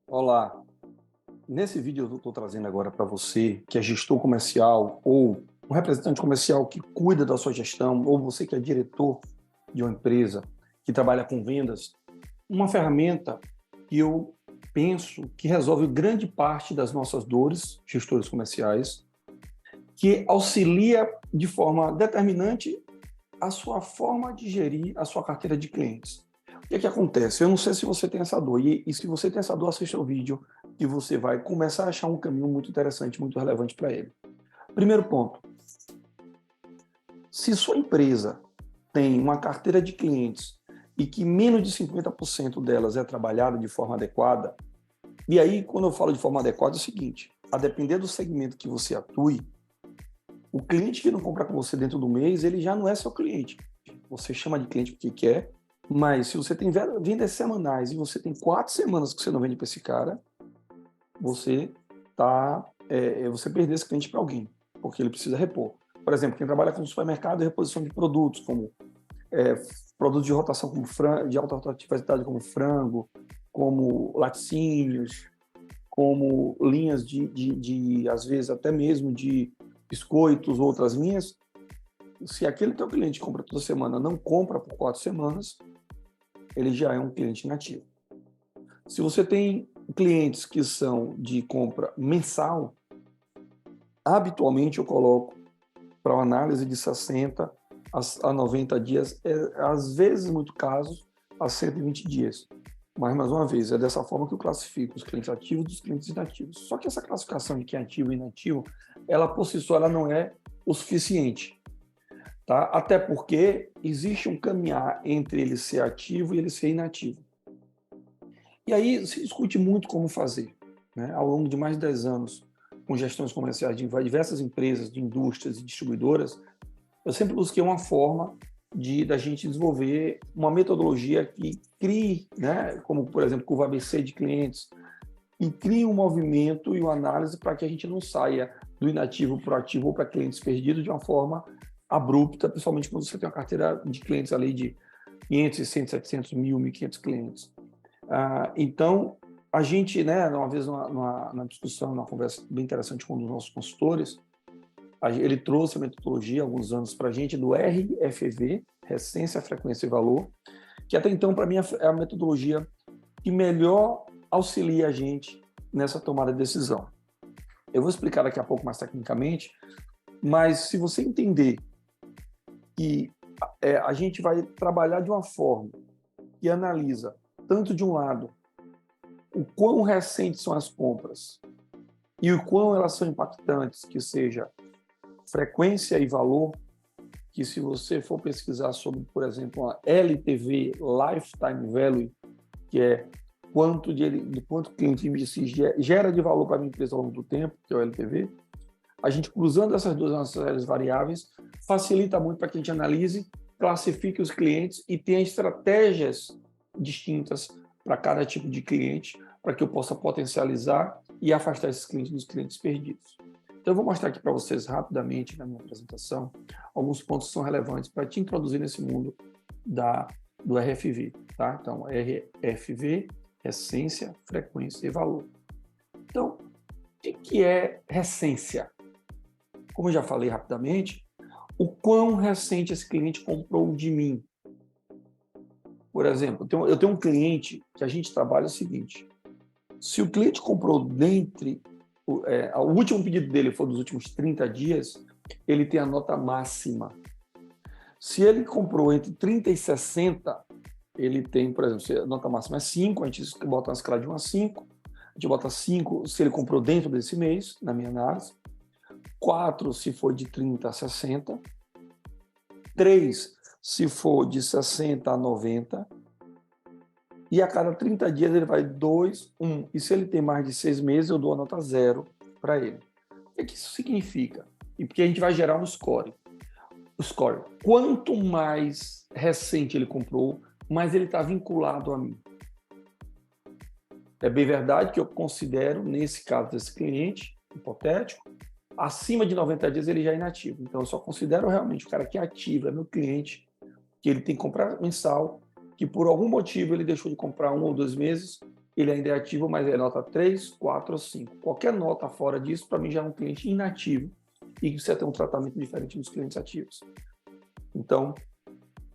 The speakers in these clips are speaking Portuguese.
Olá, nesse vídeo eu estou trazendo agora para você que é gestor comercial ou um representante comercial que cuida da sua gestão, ou você que é diretor de uma empresa que trabalha com vendas, uma ferramenta que eu penso que resolve grande parte das nossas dores, gestores comerciais, que auxilia de forma determinante a sua forma de gerir a sua carteira de clientes. O que é que acontece? Eu não sei se você tem essa dor, e se você tem essa dor, assista o vídeo e você vai começar a achar um caminho muito interessante, muito relevante para ele. Primeiro ponto, se sua empresa tem uma carteira de clientes e que menos de 50% delas é trabalhada de forma adequada, e aí quando eu falo de forma adequada é o seguinte, a depender do segmento que você atue, o cliente que não compra com você dentro do mês, ele já não é seu cliente. Você chama de cliente porque quer, mas se você tem vendas semanais e você tem 4 semanas que você não vende para esse cara, você você perdeu esse cliente para alguém, porque ele precisa repor. Por exemplo, quem trabalha com supermercado e reposição de produtos, como é, produtos de rotação como de alta rotatividade como frango, como laticínios, como linhas às vezes até mesmo de biscoitos, outras linhas. Se aquele teu cliente compra toda semana, não compra por 4 semanas, ele já é um cliente inativo. Se você tem clientes que são de compra mensal, habitualmente eu coloco para uma análise de 60 a 90 dias, às vezes, muito casos, a 120 dias. Mas, mais uma vez, é dessa forma que eu classifico os clientes ativos dos clientes inativos. Só que essa classificação de quem é ativo e inativo, ela por si só ela não é o suficiente. Tá? Até porque existe um caminhar entre ele ser ativo e ele ser inativo. E aí se discute muito como fazer. Né? Ao longo de mais de 10 anos, com gestões comerciais de diversas empresas, de indústrias e distribuidoras, eu sempre busquei uma forma da gente desenvolver uma metodologia que crie, né, como por exemplo curva ABC de clientes, e crie um movimento e uma análise para que a gente não saia do inativo para o ativo ou para clientes perdidos de uma forma abrupta, principalmente quando você tem uma carteira de clientes ali de 500, 600, 700, 1.000, 1.500 clientes. Então, a gente, né, uma vez numa discussão, numa conversa bem interessante com um dos nossos consultores, ele trouxe a metodologia há alguns anos para a gente do RFV, Essência, Frequência e Valor, que até então, para mim, é a metodologia que melhor auxilia a gente nessa tomada de decisão. Eu vou explicar daqui a pouco mais tecnicamente, mas se você entender que a gente vai trabalhar de uma forma que analisa, tanto de um lado, o quão recentes são as compras e o quão elas são impactantes, que seja frequência e valor, que se você for pesquisar sobre, por exemplo, a LTV, Lifetime Value, que é quanto o cliente gera de valor para a minha empresa ao longo do tempo, que é o LTV, a gente cruzando essas duas nossas variáveis facilita muito para que a gente analise, classifique os clientes e tenha estratégias distintas para cada tipo de cliente, para que eu possa potencializar e afastar esses clientes dos clientes perdidos. Então, eu vou mostrar aqui para vocês rapidamente na minha apresentação alguns pontos que são relevantes para te introduzir nesse mundo do RFV. Tá? Então, RFV, essência, frequência e valor. Então, o que é essência? Como eu já falei rapidamente, o quão recente esse cliente comprou de mim. Por exemplo, eu tenho um cliente que a gente trabalha o seguinte, se o cliente comprou o último pedido dele for dos últimos 30 dias, ele tem a nota máxima. Se ele comprou entre 30 e 60, ele tem, por exemplo, se a nota máxima é 5, a gente bota uma escala de 1 a 5, a gente bota 5 se ele comprou dentro desse mês, na minha análise, 4 se for de 30 a 60, 3 se for de 60 a 90, e a cada 30 dias ele vai 2, 1. E se ele tem mais de 6 meses, eu dou a nota 0 para ele. O que isso significa? E porque a gente vai gerar um score. O score, quanto mais recente ele comprou, mais ele está vinculado a mim. É bem verdade que eu considero, nesse caso desse cliente hipotético, acima de 90 dias ele já é inativo. Então, eu só considero realmente o cara que é ativo, é meu cliente, que ele tem que comprar mensal, que por algum motivo ele deixou de comprar 1 ou 2 meses, ele ainda é ativo, mas é nota 3, 4 ou 5. Qualquer nota fora disso, para mim, já é um cliente inativo e que precisa ter um tratamento diferente dos clientes ativos. Então,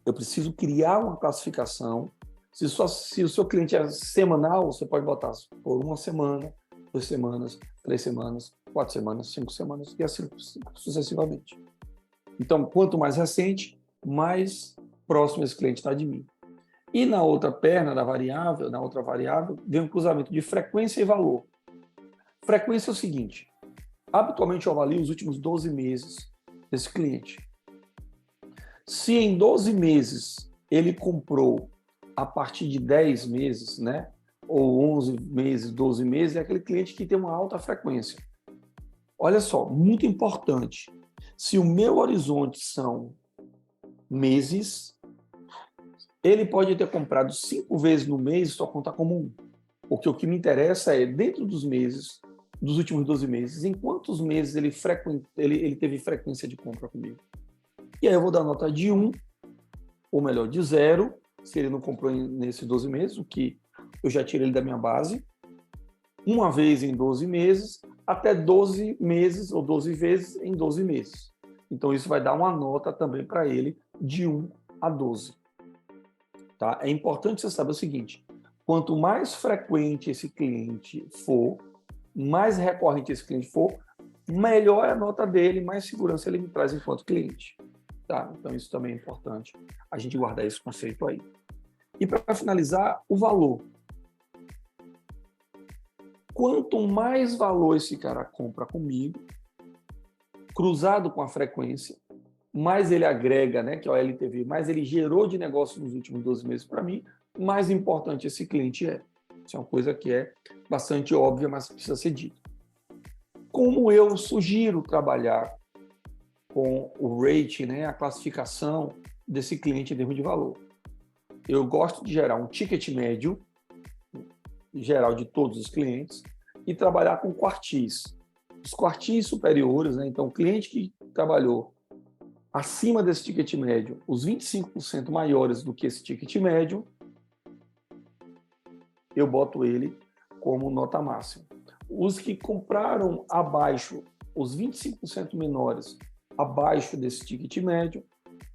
eu preciso criar uma classificação. Se o seu cliente é semanal, você pode botar por 1 semana, 2 semanas, 3 semanas, 4 semanas, 5 semanas e assim sucessivamente. Então, quanto mais recente, mais próximo esse cliente está de mim. E na outra perna da variável, na outra variável, vem um cruzamento de frequência e valor. Frequência é o seguinte: habitualmente eu avalio os últimos 12 meses desse cliente. Se em 12 meses ele comprou a partir de 10 meses, né, ou 11 meses, 12 meses, é aquele cliente que tem uma alta frequência. Olha só, muito importante. Se o meu horizonte são meses, ele pode ter comprado 5 vezes no mês e só contar como 1. Porque o que me interessa é, dentro dos meses, dos últimos 12 meses, em quantos meses ele teve frequência de compra comigo. E aí eu vou dar nota de 1, ou melhor, de 0, se ele não comprou nesses 12 meses, o que eu já tirei ele da minha base, uma vez em 12 meses, até 12 meses ou 12 vezes em 12 meses. Então, isso vai dar uma nota também para ele de 1 a 12. Tá? É importante você saber o seguinte: quanto mais frequente esse cliente for, mais recorrente esse cliente for, melhor é a nota dele, mais segurança ele me traz enquanto cliente. Tá? Então, isso também é importante, a gente guardar esse conceito aí. E para finalizar, o valor. Quanto mais valor esse cara compra comigo, cruzado com a frequência, mais ele agrega, né, que é o LTV, mais ele gerou de negócio nos últimos 12 meses para mim, mais importante esse cliente é. Isso é uma coisa que é bastante óbvia, mas precisa ser dita. Como eu sugiro trabalhar com o rate, né, a classificação desse cliente em termos de valor? Eu gosto de gerar um ticket médio, geral de todos os clientes, e trabalhar com quartis. Os quartis superiores, né, então o cliente que trabalhou acima desse ticket médio, os 25% maiores do que esse ticket médio, eu boto ele como nota máxima. Os que compraram abaixo, os 25% menores abaixo desse ticket médio,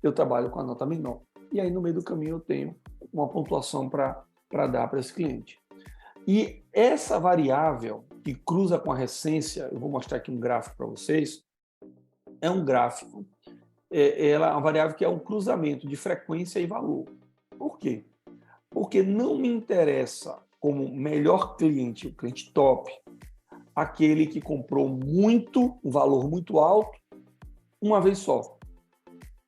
eu trabalho com a nota menor. E aí, no meio do caminho, eu tenho uma pontuação para dar para esse cliente. E essa variável que cruza com a recência, eu vou mostrar aqui um gráfico para vocês, é um gráfico, ela é uma variável que é um cruzamento de frequência e valor. Por quê? Porque não me interessa como melhor cliente, o cliente top, aquele que comprou muito, um valor muito alto, uma vez só.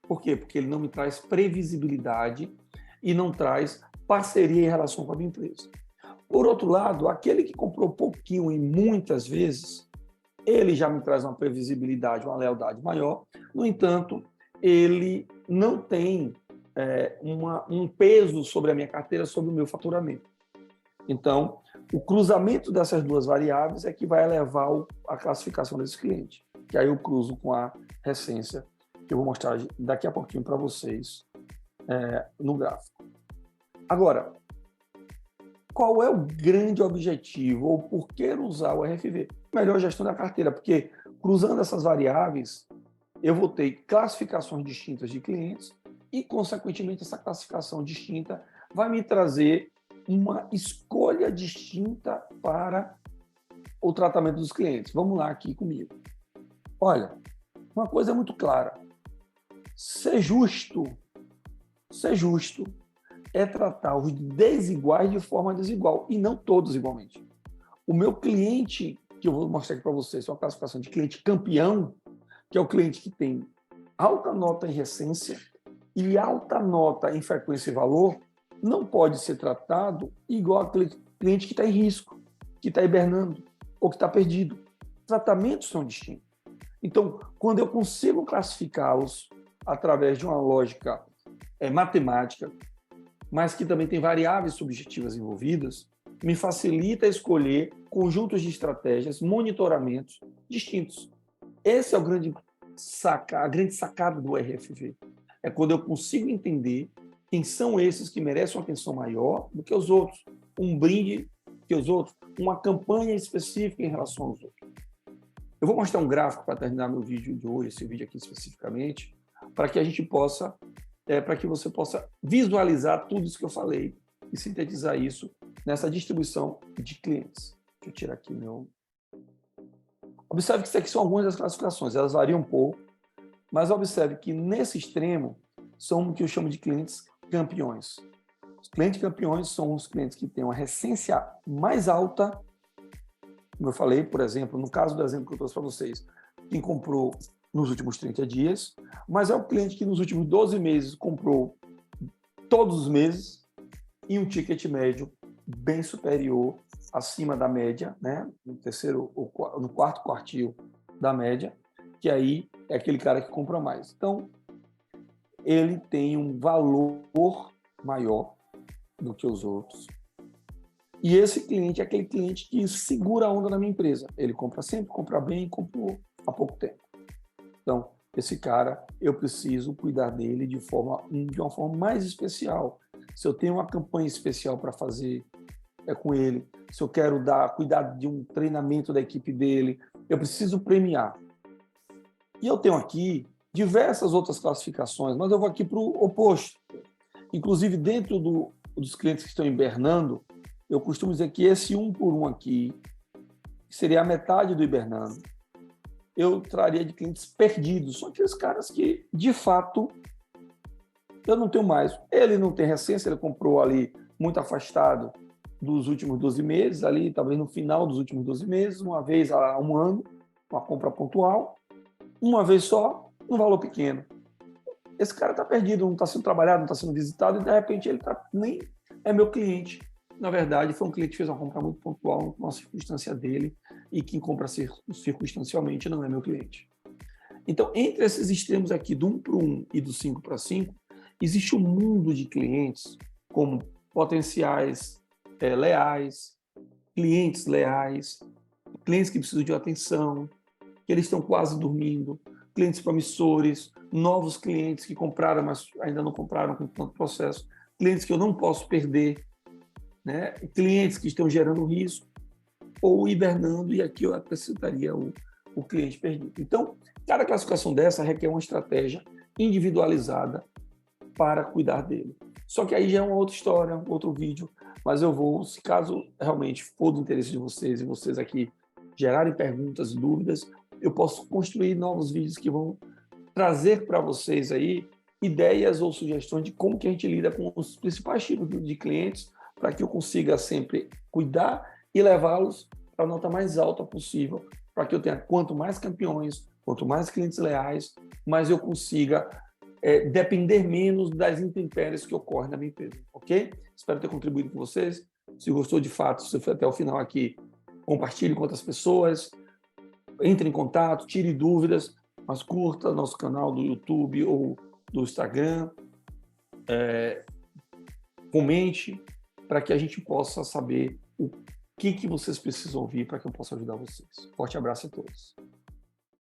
Por quê? Porque ele não me traz previsibilidade e não traz parceria em relação com a minha empresa. Por outro lado, aquele que comprou pouquinho e muitas vezes, ele já me traz uma previsibilidade, uma lealdade maior. No entanto, ele não tem um peso sobre a minha carteira, sobre o meu faturamento. Então, o cruzamento dessas duas variáveis é que vai elevar a classificação desse cliente. Que aí eu cruzo com a recência, que eu vou mostrar daqui a pouquinho para vocês no gráfico. Agora, qual é o grande objetivo ou por que usar o RFV? Melhor gestão da carteira, porque cruzando essas variáveis, eu vou ter classificações distintas de clientes e, consequentemente, essa classificação distinta vai me trazer uma escolha distinta para o tratamento dos clientes. Vamos lá aqui comigo. Olha, uma coisa é muito clara. Ser justo é tratar os desiguais de forma desigual e não todos igualmente. O meu cliente, que eu vou mostrar aqui para vocês, é uma classificação de cliente campeão, que é o cliente que tem alta nota em recência e alta nota em frequência e valor, não pode ser tratado igual aquele cliente que está em risco, que está hibernando ou que está perdido. Tratamentos são distintos. Então, quando eu consigo classificá-los através de uma lógica matemática, mas que também tem variáveis subjetivas envolvidas, me facilita escolher conjuntos de estratégias, monitoramentos distintos. Esse é a grande sacada do RFV. É quando eu consigo entender quem são esses que merecem uma atenção maior do que os outros. Um brinde que os outros, uma campanha específica em relação aos outros. Eu vou mostrar um gráfico para terminar meu vídeo de hoje, esse vídeo aqui especificamente, para que a gente possa, para que você possa visualizar tudo isso que eu falei e sintetizar isso nessa distribuição de clientes. Deixa eu tirar aqui meu... Observe que isso aqui são algumas das classificações, elas variam um pouco, mas observe que nesse extremo são o que eu chamo de clientes campeões. Os clientes campeões são os clientes que têm uma recência mais alta, como eu falei, por exemplo, no caso do exemplo que eu trouxe para vocês, quem comprou nos últimos 30 dias, mas é o cliente que nos últimos 12 meses comprou todos os meses e um ticket médio bem superior, acima da média, né? No quarto quartil da média, que aí é aquele cara que compra mais. Então, ele tem um valor maior do que os outros. E esse cliente é aquele cliente que segura a onda na minha empresa. Ele compra sempre, compra bem, comprou há pouco tempo. Então, esse cara, eu preciso cuidar dele de uma forma mais especial. Se eu tenho uma campanha especial para fazer com ele, se eu quero cuidar de um treinamento da equipe dele, eu preciso premiar. E eu tenho aqui diversas outras classificações, mas eu vou aqui para o oposto. Inclusive, dentro dos clientes que estão hibernando, eu costumo dizer que esse 1 por 1 aqui, que seria a metade do hibernando, eu traria de clientes perdidos. São aqueles caras que, de fato, eu não tenho mais. Ele não tem recência, ele comprou ali muito afastado dos últimos 12 meses, ali talvez no final dos últimos 12 meses, uma vez a um ano, uma compra pontual, uma vez só, um valor pequeno. Esse cara está perdido, não está sendo trabalhado, não está sendo visitado, e de repente ele nem é meu cliente. Na verdade, foi um cliente que fez uma compra muito pontual numa circunstância dele, e quem compra circunstancialmente não é meu cliente. Então, entre esses extremos aqui, do 1 para 1 e do 5 para 5, existe um mundo de clientes, como potenciais leais, clientes leais, clientes que precisam de atenção, que eles estão quase dormindo, clientes promissores, novos clientes que compraram, mas ainda não compraram com tanto processo, clientes que eu não posso perder, né? Clientes que estão gerando risco ou hibernando, e aqui eu acrescentaria o cliente perdido. Então, cada classificação dessa requer uma estratégia individualizada para cuidar dele. Só que aí já é uma outra história, outro vídeo, mas eu vou, se caso realmente for do interesse de vocês e vocês aqui gerarem perguntas e dúvidas, eu posso construir novos vídeos que vão trazer para vocês aí ideias ou sugestões de como que a gente lida com os principais tipos de clientes, para que eu consiga sempre cuidar e levá-los para a nota mais alta possível, para que eu tenha quanto mais campeões, quanto mais clientes leais, mais eu consiga depender menos das intempéries que ocorrem na minha empresa, ok? Espero ter contribuído com vocês. Se gostou de fato, se você foi até o final aqui, compartilhe com outras pessoas, entre em contato, tire dúvidas, mas curta nosso canal do YouTube ou do Instagram, comente, para que a gente possa saber o que vocês precisam ouvir para que eu possa ajudar vocês. Forte abraço a todos.